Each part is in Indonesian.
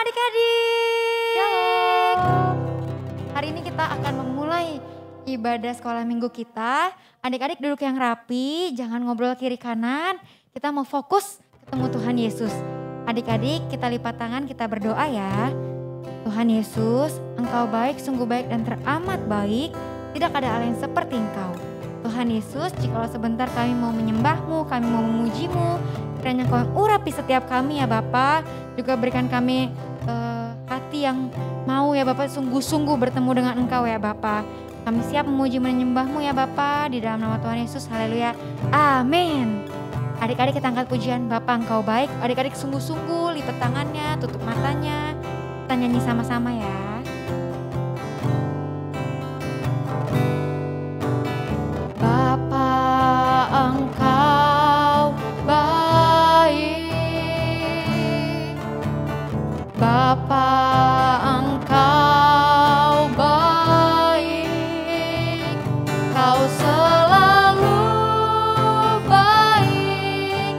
adik-adik. Shalom. Hari ini kita akan memulai ibadah sekolah minggu kita. Adik-adik duduk yang rapi, jangan ngobrol kiri kanan. Kita mau fokus ketemu Tuhan Yesus. Adik-adik kita lipat tangan, kita berdoa ya. Tuhan Yesus, Engkau baik, sungguh baik dan teramat baik. Tidak ada Allah yang seperti Engkau. Tuhan Yesus, jikalau sebentar kami mau menyembah-Mu, kami mau memuji-Mu, kiranya Engkau yang urapi setiap kami ya Bapa. Juga berikan kami hati yang mau ya Bapa sungguh-sungguh bertemu dengan Engkau ya Bapa. Kami siap memuji menyembah-Mu ya Bapa, di dalam nama Tuhan Yesus. Haleluya. Amin. Adik-adik kita angkat pujian Bapa Engkau baik. Adik-adik sungguh-sungguh lipat tangannya, tutup matanya. Kita nyanyi sama-sama ya. Bapa Engkau baik. Bapa Engkau baik. Kau selalu baik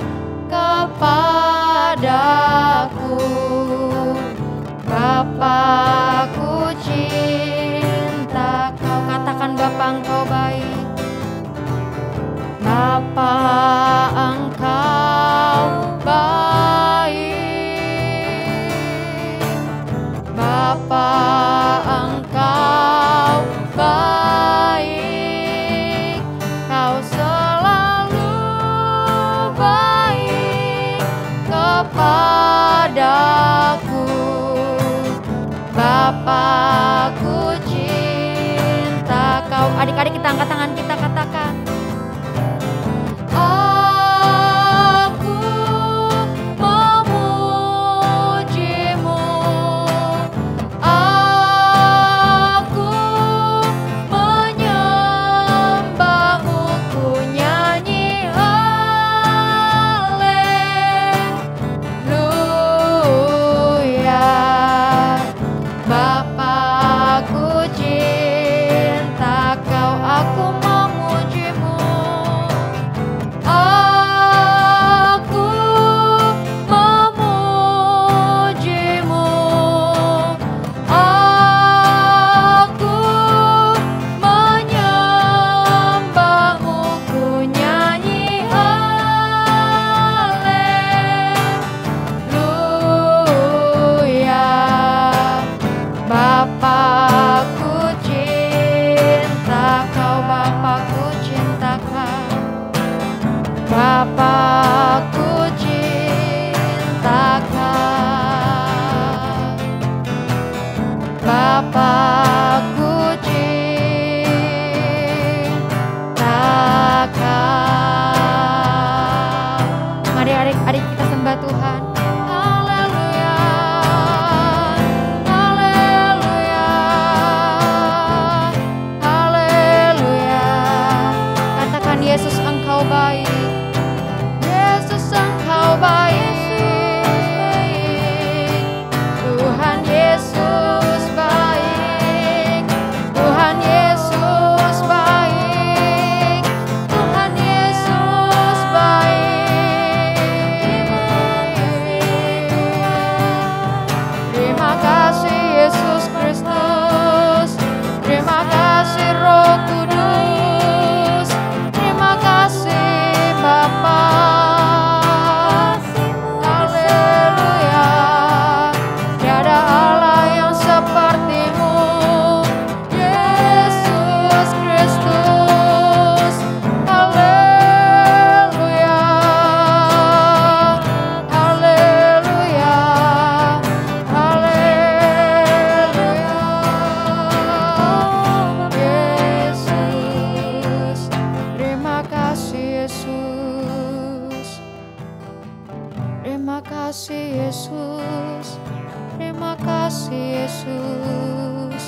kepadaku. Bapa ku cinta Kau. Katakan Bapa Engkau baik. Bapa Engkau baik. Bapa Engkau baik. Kau selalu baik kepadaku. Bapa ku cinta Kau. Adik-adik kita angkat tangan kita, katakan. Aku memuji-Mu. Aku menyembah-Mu. Ku nyanyi haleluya. Bapa ku cinta Kau, aku memuji-Mu. Aku memuji-Mu. Aku menyembah-Mu. Ku nyanyi haleluya. Bapa ku cinta Kau, Bapa ku cinta Kau. Bapa ku cinta Kau. Bapa ku cinta Kau. Mari adik-adik kita sembah Tuhan. Haleluya. Haleluya. Haleluya. Katakan Yesus Engkau baik. Yesus Engkau baik. Tuhan Yesus baik. Tuhan Yesus baik. Tuhan Yesus baik. Terima kasih Yesus Kristus. Terima kasih Roh Kudus. Terima kasih Bapa. Haleluya. Tiada Allah yang seperti-Mu, Yesus Kristus. Haleluya. Haleluya. Haleluya. Yesus. Terima kasih Yesus. Terima kasih Yesus. Terima kasih Yesus.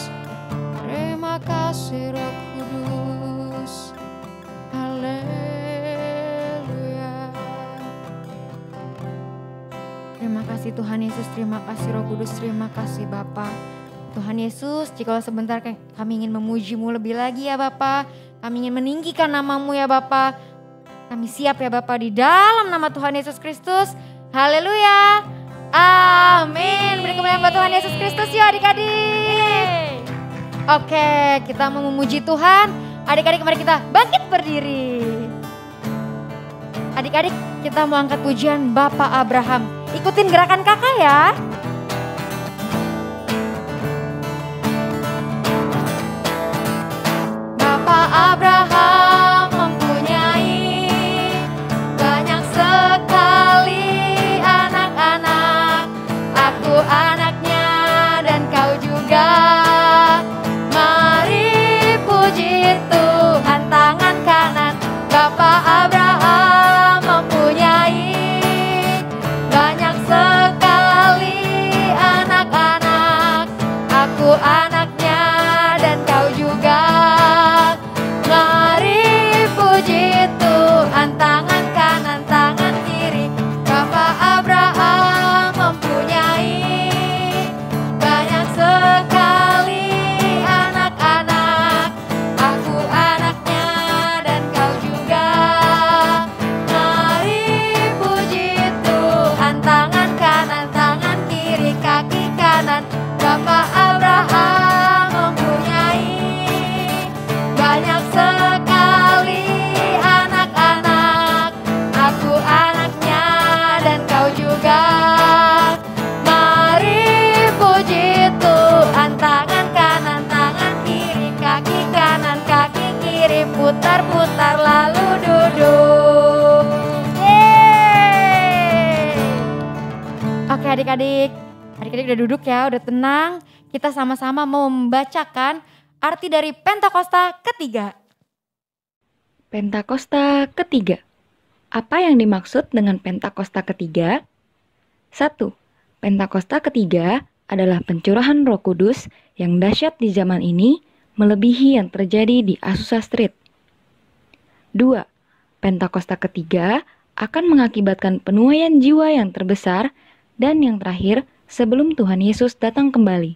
Terima kasih Roh Kudus. Haleluya. Terima kasih Tuhan Yesus, terima kasih Roh Kudus, terima kasih Bapa. Tuhan Yesus, jikalau sebentar kami ingin memuji-Mu lebih lagi ya Bapa. Kami ingin meninggikan nama-Mu ya Bapa. Kami siap ya Bapa di dalam nama Tuhan Yesus Kristus. Haleluya. Amin. Beri kemuliaan buat Tuhan Yesus Kristus yuk adik-adik. Oke, kita mau memuji Tuhan. Adik-adik mari kita bangkit berdiri. Adik-adik kita mau angkat pujian Bapak Abraham. Ikutin gerakan kakak ya. Bapak Abraham mempunyai banyak sekali anak-anak. Aku anaknya dan kau juga. Mari puji Tuhan tangan kanan. Bapak Abraham mempunyai banyak sekali anak-anak. Aku anaknya dan kau juga. Mari puji Tuhan tangan kanan, tangan kiri. Bapak Abraham mempunyai banyak sekali anak-anak. Aku anaknya dan kau juga. Mari puji Tuhan tangan kanan, tangan kiri, kaki kanan. Bapak Abraham mempunyai banyak sekali anak-anak. Aku anaknya dan kau juga. Mari puji Tuhan tangan kanan, tangan kiri, kaki kanan, kaki kiri. Putar-putar lalu duduk. Yeay. Oke adik-adik. Adik-adik udah duduk ya, udah tenang. Kita sama-sama mau membacakan arti dari Pentakosta ketiga. Pentakosta ketiga. Apa yang dimaksud dengan Pentakosta ketiga? 1. Pentakosta ketiga adalah pencurahan Roh Kudus yang dahsyat di zaman ini melebihi yang terjadi di Azusa Street. 2. Pentakosta ketiga akan mengakibatkan penuaian jiwa yang terbesar dan yang terakhir sebelum Tuhan Yesus datang kembali.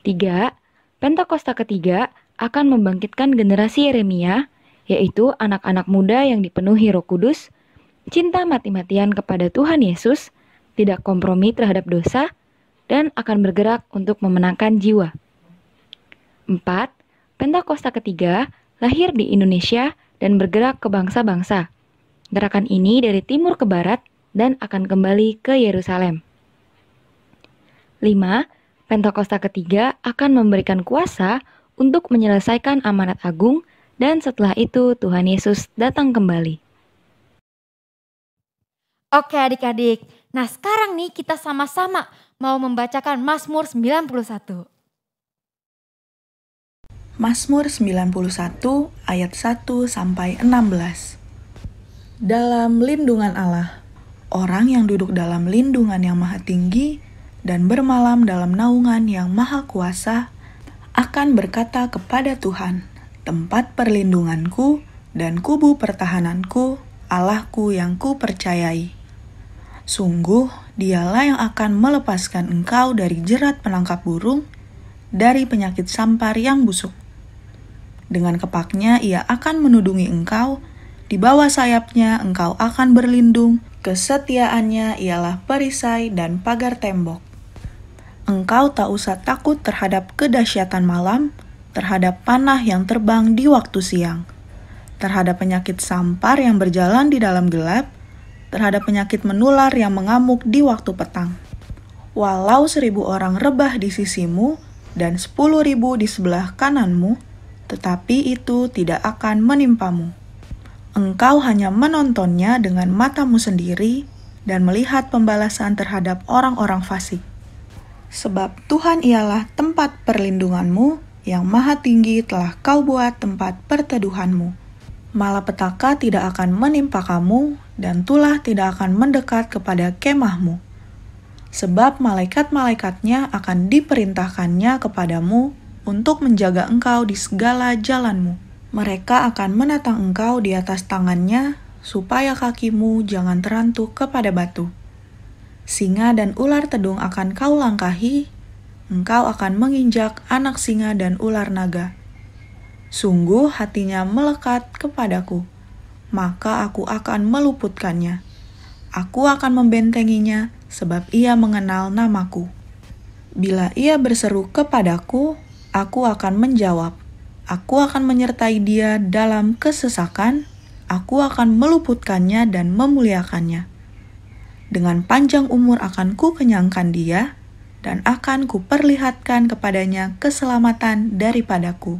3. Pentakosta ketiga akan membangkitkan generasi Yeremia, yaitu anak-anak muda yang dipenuhi Roh Kudus, cinta mati-matian kepada Tuhan Yesus, tidak kompromi terhadap dosa, dan akan bergerak untuk memenangkan jiwa. 4. Pentakosta ketiga lahir di Indonesia dan bergerak ke bangsa-bangsa. Gerakan ini dari timur ke barat dan akan kembali ke Yerusalem. 5. Pentakosta ketiga akan memberikan kuasa untuk menyelesaikan amanat agung dan setelah itu Tuhan Yesus datang kembali. Oke adik-adik, nah sekarang nih kita sama-sama mau membacakan Mazmur 91. Mazmur 91 ayat 1 sampai 16. Dalam lindungan Allah, orang yang duduk dalam lindungan yang maha tinggi dan bermalam dalam naungan yang maha kuasa akan berkata kepada Tuhan, tempat perlindunganku dan kubu pertahananku, Allahku yang kupercayai. Sungguh, dialah yang akan melepaskan engkau dari jerat penangkap burung, dari penyakit sampar yang busuk. Dengan kepaknya ia akan menudungi engkau, di bawah sayapnya engkau akan berlindung, kesetiaannya ialah perisai dan pagar tembok. Engkau tak usah takut terhadap kedahsyatan malam, terhadap panah yang terbang di waktu siang, terhadap penyakit sampar yang berjalan di dalam gelap, terhadap penyakit menular yang mengamuk di waktu petang. Walau 1.000 orang rebah di sisimu dan 10.000 di sebelah kananmu, tetapi itu tidak akan menimpamu. Engkau hanya menontonnya dengan matamu sendiri dan melihat pembalasan terhadap orang-orang fasik. Sebab Tuhan ialah tempat perlindunganmu, yang maha tinggi telah kau buat tempat perteduhanmu. Malapetaka tidak akan menimpa kamu, dan tulah tidak akan mendekat kepada kemahmu. Sebab malaikat-malaikatnya akan diperintahkannya kepadamu untuk menjaga engkau di segala jalanmu. Mereka akan menatang engkau di atas tangannya, supaya kakimu jangan terantuk kepada batu. Singa dan ular tedung akan kau langkahi, engkau akan menginjak anak singa dan ular naga. Sungguh hatinya melekat kepadaku, maka aku akan meluputkannya. Aku akan membentenginya sebab ia mengenal namaku. Bila ia berseru kepadaku, aku akan menjawab. Aku akan menyertai dia dalam kesesakan, aku akan meluputkannya dan memuliakannya. Dengan panjang umur akan kukenyangkan dia, dan akan kuperlihatkan kepadanya keselamatan daripadaku.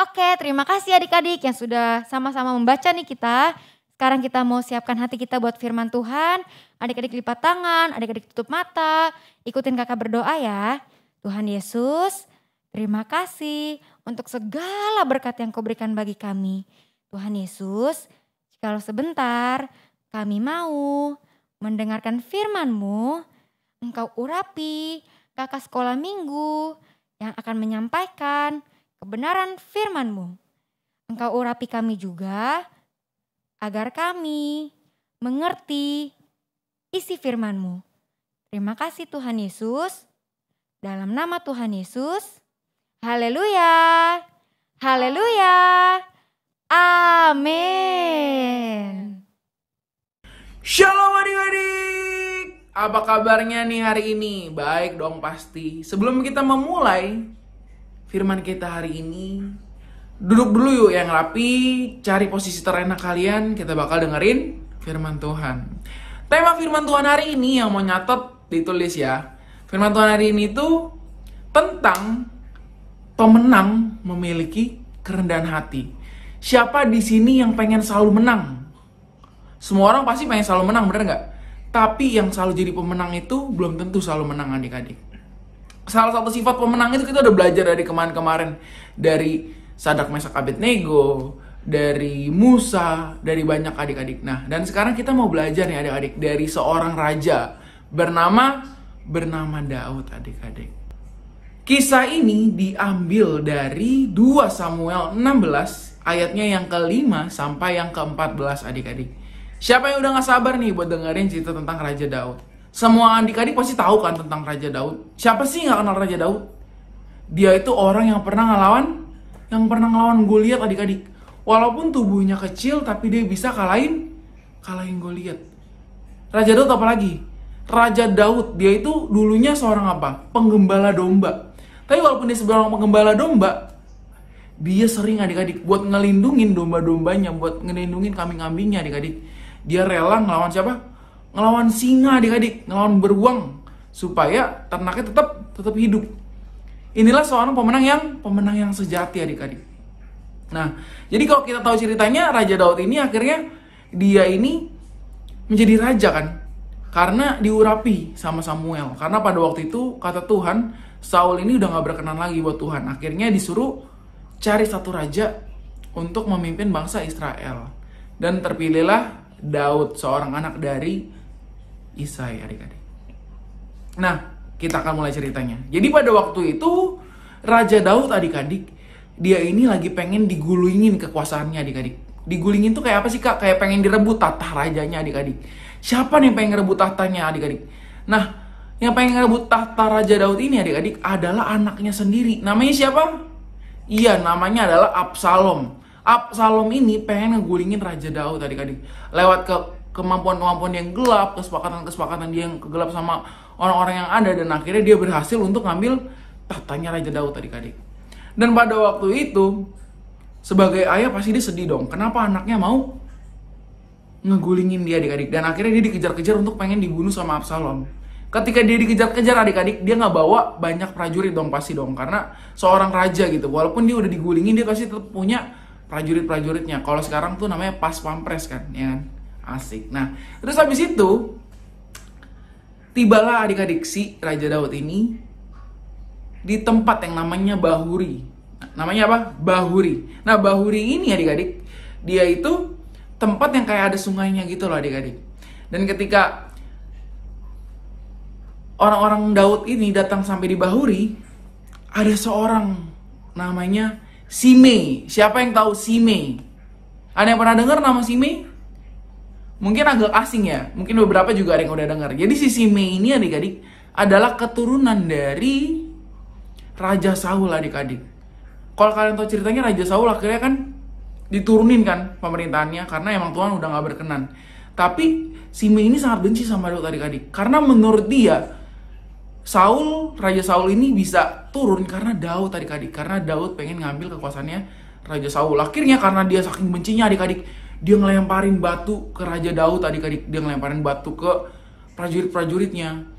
Oke, terima kasih adik-adik yang sudah sama-sama membaca nih kita. Sekarang kita mau siapkan hati kita buat firman Tuhan. Adik-adik lipat tangan, adik-adik tutup mata. Ikutin kakak berdoa ya. Tuhan Yesus, terima kasih untuk segala berkat yang kau berikan bagi kami. Tuhan Yesus, jikalau sebentar kami mau mendengarkan firman-Mu, Engkau urapi kakak sekolah minggu yang akan menyampaikan kebenaran firman-Mu. Engkau urapi kami juga agar kami mengerti isi firman-Mu. Terima kasih Tuhan Yesus. Dalam nama Tuhan Yesus. Haleluya. Haleluya. Amin. Shalom adik-adik. Apa kabarnya nih hari ini? Baik dong pasti. Sebelum kita memulai firman kita hari ini, duduk dulu yuk yang rapi, cari posisi terenak kalian, kita bakal dengerin firman Tuhan. Tema firman Tuhan hari ini yang mau nyatet ditulis ya. Firman Tuhan hari ini tuh tentang pemenang memiliki kerendahan hati. Siapa di sini yang pengen selalu menang? Semua orang pasti pengen selalu menang, bener nggak? Tapi yang selalu jadi pemenang itu belum tentu selalu menang adik-adik. Salah satu sifat pemenang itu kita udah belajar dari kemarin-kemarin. Dari Sadrak Mesak Abednego, dari Musa, dari banyak adik-adik. Nah, dan sekarang kita mau belajar nih adik-adik dari seorang raja bernama Daud adik-adik. Kisah ini diambil dari 2 Samuel 16 ayatnya yang ke-5 sampai yang ke-14 adik-adik. Siapa yang udah gak sabar nih buat dengerin cerita tentang Raja Daud? Semua adik-adik pasti tahu kan tentang Raja Daud. Siapa sih gak kenal Raja Daud? Dia itu orang yang pernah ngelawan Goliat adik-adik. Walaupun tubuhnya kecil tapi dia bisa kalahin Goliat. Raja Daud apa lagi? Raja Daud dia itu dulunya seorang apa? Penggembala domba. Tapi walaupun dia seorang penggembala domba, dia sering adik-adik buat ngelindungin domba-dombanya, buat ngelindungin kambing-kambingnya adik-adik. Dia rela ngelawan siapa? Ngelawan singa adik-adik, ngelawan beruang supaya ternaknya tetap hidup. Inilah seorang pemenang yang sejati adik-adik. Nah, jadi kalau kita tahu ceritanya, Raja Daud ini akhirnya dia ini menjadi raja kan? Karena diurapi sama Samuel. Karena pada waktu itu kata Tuhan, Saul ini udah gak berkenan lagi buat Tuhan. Akhirnya disuruh cari satu raja untuk memimpin bangsa Israel. Dan terpilihlah Daud, seorang anak dari Isai adik-adik. Nah, kita akan mulai ceritanya. Jadi pada waktu itu Raja Daud adik-adik, dia ini lagi pengen digulingin kekuasaannya adik-adik. Digulingin tuh kayak apa sih kak? Kayak pengen direbut tahta rajanya adik-adik. Siapa nih yang pengen ngerebut tahtanya adik-adik? Nah, yang pengen ngerebut tahta Raja Daud ini adik-adik adalah anaknya sendiri. Namanya siapa? Iya, namanya adalah Absalom. Absalom ini pengen ngegulingin Raja Daud adik-adik. Lewat kemampuan-kemampuan yang gelap, kesepakatan-kesepakatan dia yang gelap sama orang-orang yang ada. Dan akhirnya dia berhasil untuk ngambil tahtanya Raja Daud adik-adik. Dan pada waktu itu, sebagai ayah pasti dia sedih dong. Kenapa anaknya mau ngegulingin dia adik-adik. Dan akhirnya dia dikejar-kejar untuk pengen dibunuh sama Absalom. Ketika dia dikejar-kejar adik-adik, dia gak bawa banyak prajurit dong pasti dong. Karena seorang raja gitu. Walaupun dia udah digulingin, dia pasti tetap punya prajurit-prajuritnya. Kalau sekarang tuh namanya pas pampres kan. Ya kan? Asik. Nah, terus habis itu, tibalah adik-adik si Raja Daud ini di tempat yang namanya Bahuri. Namanya apa? Bahuri. Nah, Bahuri ini adik-adik, dia itu tempat yang kayak ada sungainya gitu loh adik-adik. Dan ketika orang-orang Daud ini datang sampai di Bahuri, ada seorang namanya Simei. Siapa yang tahu Simei? Ada yang pernah dengar nama Simei? Mungkin agak asing ya. Mungkin beberapa juga ada yang udah dengar. Jadi si Simei ini adik-adik adalah keturunan dari Raja Saul adik-adik. Kalau kalian tahu ceritanya, Raja Saul akhirnya kan diturunin kan pemerintahannya karena emang Tuhan udah gak berkenan. Tapi Simei ini sangat benci sama Daud adik-adik. Karena menurut dia, Raja Saul ini bisa turun karena Daud adik-adik. Karena Daud pengen ngambil kekuasaannya Raja Saul. Akhirnya karena dia saking bencinya adik-adik, dia ngelemparin batu ke Raja Daud adik-adik. Dia ngelemparin batu ke prajurit-prajuritnya.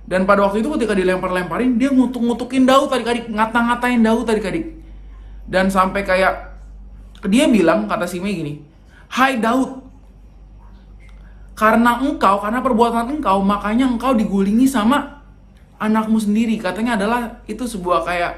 Dan pada waktu itu ketika dilempar-lemparin, dia ngutuk-ngutukin Daud adik-adik, ngata-ngatain Daud adik-adik. Dan sampai kayak dia bilang, kata Simei gini, "Hai Daud, karena perbuatan engkau, makanya engkau digulingi sama anakmu sendiri." Katanya adalah itu sebuah kayak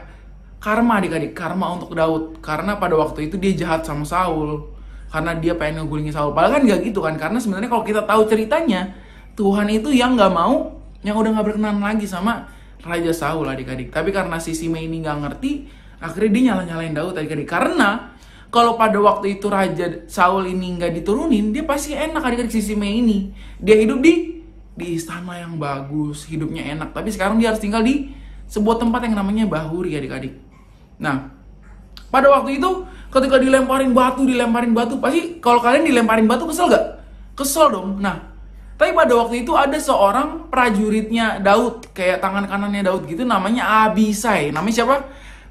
karma adik-adik, karma untuk Daud. Karena pada waktu itu dia jahat sama Saul, karena dia pengen ngegulingi Saul. Padahal kan gak gitu kan, karena sebenarnya kalau kita tahu ceritanya, Tuhan itu yang gak mau, yang udah gak berkenan lagi sama Raja Saul adik-adik. Tapi karena si Simei ini gak ngerti, akhirnya dia nyalain Daud adik-adik. Karena kalau pada waktu itu Raja Saul ini gak diturunin, dia pasti enak adik-adik si Simei ini. Dia hidup di istana yang bagus, hidupnya enak. Tapi sekarang dia harus tinggal di sebuah tempat yang namanya Bahuri adik-adik. Nah, pada waktu itu ketika dilemparin batu, pasti kalau kalian dilemparin batu kesel gak? Kesel dong. Nah, tapi pada waktu itu ada seorang prajuritnya Daud, kayak tangan kanannya Daud gitu, namanya Abisai. Namanya siapa?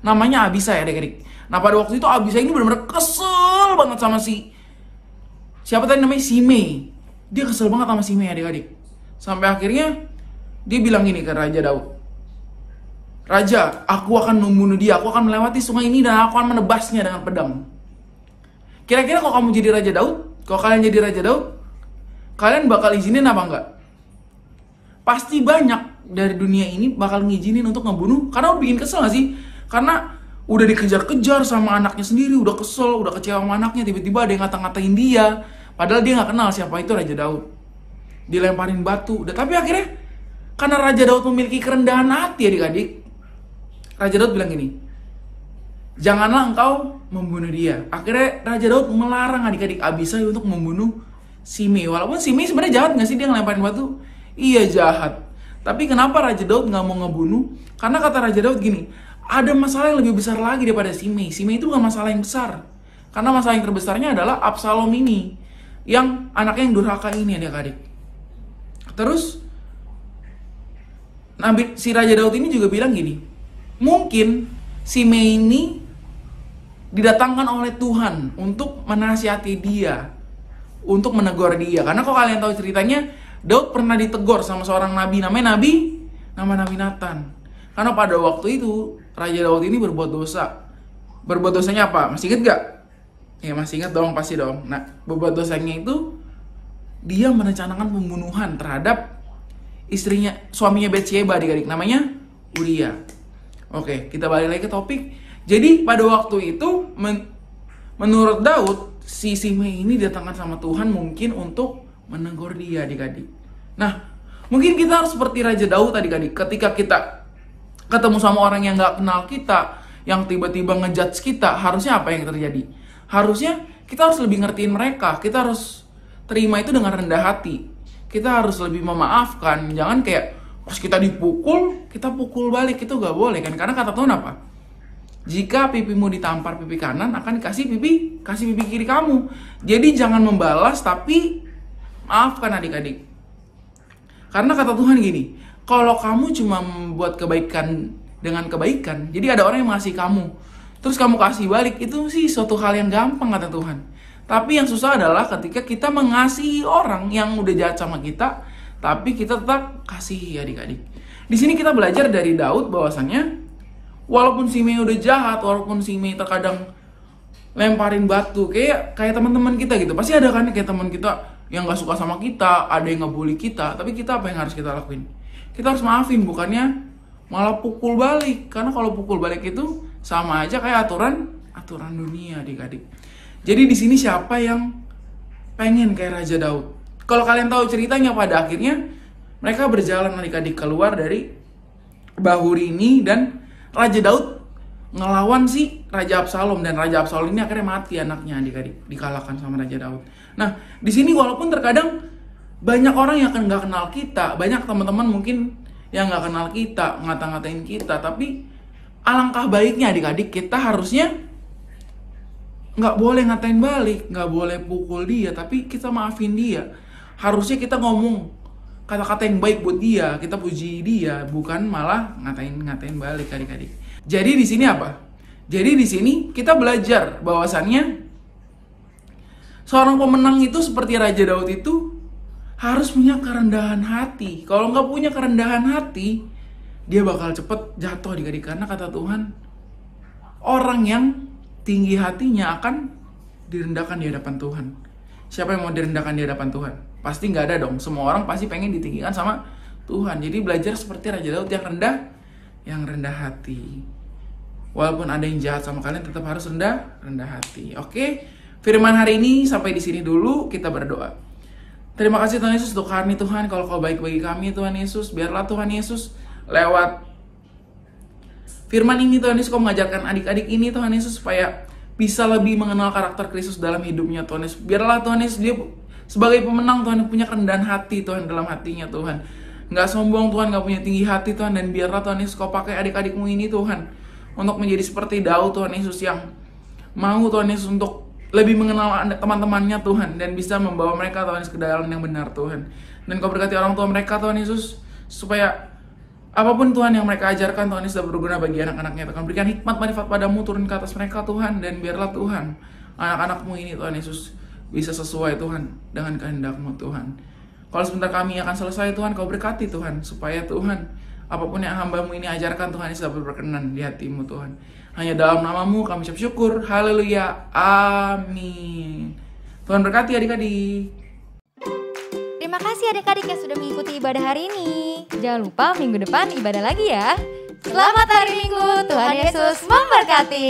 Namanya Abisai adik-adik. Nah pada waktu itu Abisai ini benar-benar kesel banget sama siapa tadi namanya? Simei. Dia kesel banget sama Simei adik-adik. Sampai akhirnya dia bilang gini ke Raja Daud, "Raja, aku akan membunuh dia, aku akan melewati sungai ini dan aku akan menebasnya dengan pedang." Kira-kira kalau kamu jadi Raja Daud, kalau kalian jadi Raja Daud, kalian bakal izinin apa enggak? Pasti banyak dari dunia ini bakal ngizinin untuk ngebunuh, karena udah bikin kesel gak sih? Karena udah dikejar-kejar sama anaknya sendiri, udah kesel, udah kecewa sama anaknya, tiba-tiba ada yang ngata-ngatain dia, padahal dia gak kenal siapa itu Raja Daud. Dilemparin batu, tapi akhirnya karena Raja Daud memiliki kerendahan hati adik-adik, Raja Daud bilang gini, "Janganlah engkau membunuh dia." Akhirnya Raja Daud melarang adik-adik Abisai untuk membunuh Simei. Walaupun Simei sebenarnya jahat gak sih dia ngelemparin batu? Iya jahat. Tapi kenapa Raja Daud gak mau ngebunuh? Karena kata Raja Daud gini, ada masalah yang lebih besar lagi daripada Simei. Simei itu gak masalah yang besar. Karena masalah yang terbesarnya adalah Absalom ini, yang anaknya yang durhaka ini adik-adik. Terus si Raja Daud ini juga bilang gini, mungkin Simei ini didatangkan oleh Tuhan untuk menasihati dia, untuk menegur dia. Karena kalau kalian tahu ceritanya, Daud pernah ditegur sama seorang nabi, nama Nabi Nathan. Karena pada waktu itu Raja Daud ini berbuat dosa. Berbuat dosanya apa? Masih inget gak? Ya masih inget dong, pasti dong. Nah, berbuat dosanya itu dia merencanakan pembunuhan terhadap suaminya Batsheba adik-adik, namanya Uria. Oke, kita balik lagi ke topik. Jadi pada waktu itu menurut Daud, si Simei ini didatangkan sama Tuhan mungkin untuk menegur dia adik-adik. Nah, mungkin kita harus seperti Raja Daud adik-adik. Ketika kita ketemu sama orang yang gak kenal kita, yang tiba-tiba ngejudge kita, harusnya apa yang terjadi? Harusnya kita harus lebih ngertiin mereka. Kita harus terima itu dengan rendah hati. Kita harus lebih memaafkan. Jangan kayak pas kita dipukul, kita pukul balik. Itu gak boleh kan? Karena kata Tuhan apa? Jika pipimu ditampar pipi kanan, akan kasih pipi kiri kamu. Jadi jangan membalas, tapi maafkan adik-adik. Karena kata Tuhan gini, kalau kamu cuma membuat kebaikan dengan kebaikan, jadi ada orang yang mengasihi kamu, terus kamu kasih balik, itu sih suatu hal yang gampang kata Tuhan. Tapi yang susah adalah ketika kita mengasihi orang yang udah jahat sama kita, tapi kita tetap kasihi adik-adik. Di sini kita belajar dari Daud bahwasannya, walaupun Simei udah jahat, walaupun Simei terkadang lemparin batu, kayak teman-teman kita gitu, pasti ada kan kayak teman kita yang gak suka sama kita, ada yang ngebully kita, tapi kita apa yang harus kita lakuin? Kita harus maafin, bukannya malah pukul balik. Karena kalau pukul balik itu sama aja kayak aturan dunia adik-adik. Jadi di sini siapa yang pengen kayak Raja Daud? Kalau kalian tahu ceritanya, pada akhirnya mereka berjalan adik-adik keluar dari Bahuri ini, dan Raja Daud ngelawan si Raja Absalom, dan Raja Absalom ini akhirnya mati anaknya adik-adik, dikalahkan sama Raja Daud. Nah, di sini walaupun terkadang banyak orang yang nggak kenal kita, banyak teman-teman mungkin yang nggak kenal kita, ngata-ngatain kita, tapi alangkah baiknya adik-adik kita harusnya nggak boleh ngatain balik, nggak boleh pukul dia, tapi kita maafin dia. Harusnya kita ngomong kata-kata yang baik buat dia, kita puji dia, bukan malah ngatain balik adik-adik. Jadi di sini apa? Jadi di sini kita belajar bahwasannya seorang pemenang itu seperti Raja Daud itu harus punya kerendahan hati. Kalau nggak punya kerendahan hati, dia bakal cepet jatuh adik-adik. Karena kata Tuhan, orang yang tinggi hatinya akan direndahkan di hadapan Tuhan. Siapa yang mau direndahkan di hadapan Tuhan? Pasti nggak ada dong. Semua orang pasti pengen ditinggikan sama Tuhan. Jadi belajar seperti Raja Daud yang rendah hati. Walaupun ada yang jahat sama kalian, tetap harus rendah hati. Oke? Firman hari ini sampai di sini dulu, kita berdoa. Terima kasih Tuhan Yesus untuk hari ini Tuhan. Kalau Kau baik bagi kami Tuhan Yesus, biarlah Tuhan Yesus lewat firman ini Tuhan Yesus Kau mengajarkan adik-adik ini Tuhan Yesus supaya bisa lebih mengenal karakter Kristus dalam hidupnya Tuhan Yesus. Biarlah Tuhan Yesus dia sebagai pemenang Tuhan punya kerendahan hati Tuhan dalam hatinya Tuhan. Nggak sombong Tuhan, nggak punya tinggi hati Tuhan. Dan biarlah Tuhan Yesus Kau pakai adik-adikmu ini Tuhan untuk menjadi seperti Daud Tuhan Yesus yang mau Tuhan Yesus untuk lebih mengenal teman-temannya Tuhan. Dan bisa membawa mereka Tuhan Yesus ke jalan yang benar Tuhan. Dan Kau berkati orang tua mereka Tuhan Yesus supaya apapun Tuhan yang mereka ajarkan Tuhan Yesus dapat berguna bagi anak-anaknya Tuhan. Berikan hikmat manfaat padamu turun ke atas mereka Tuhan. Dan biarlah Tuhan anak-anakmu ini Tuhan Yesus bisa sesuai Tuhan dengan kehendak-Mu Tuhan. Kalau sebentar kami akan selesai Tuhan, Kau berkati Tuhan supaya Tuhan apapun yang hamba-Mu ini ajarkan Tuhan Yesus dapat berkenan di hati-Mu Tuhan. Hanya dalam nama-Mu kami ucap syukur. Haleluya. Amin. Tuhan berkati adik-adik. Terima kasih adik-adik yang sudah mengikuti ibadah hari ini. Jangan lupa minggu depan ibadah lagi ya. Selamat hari Minggu, Tuhan Yesus memberkati.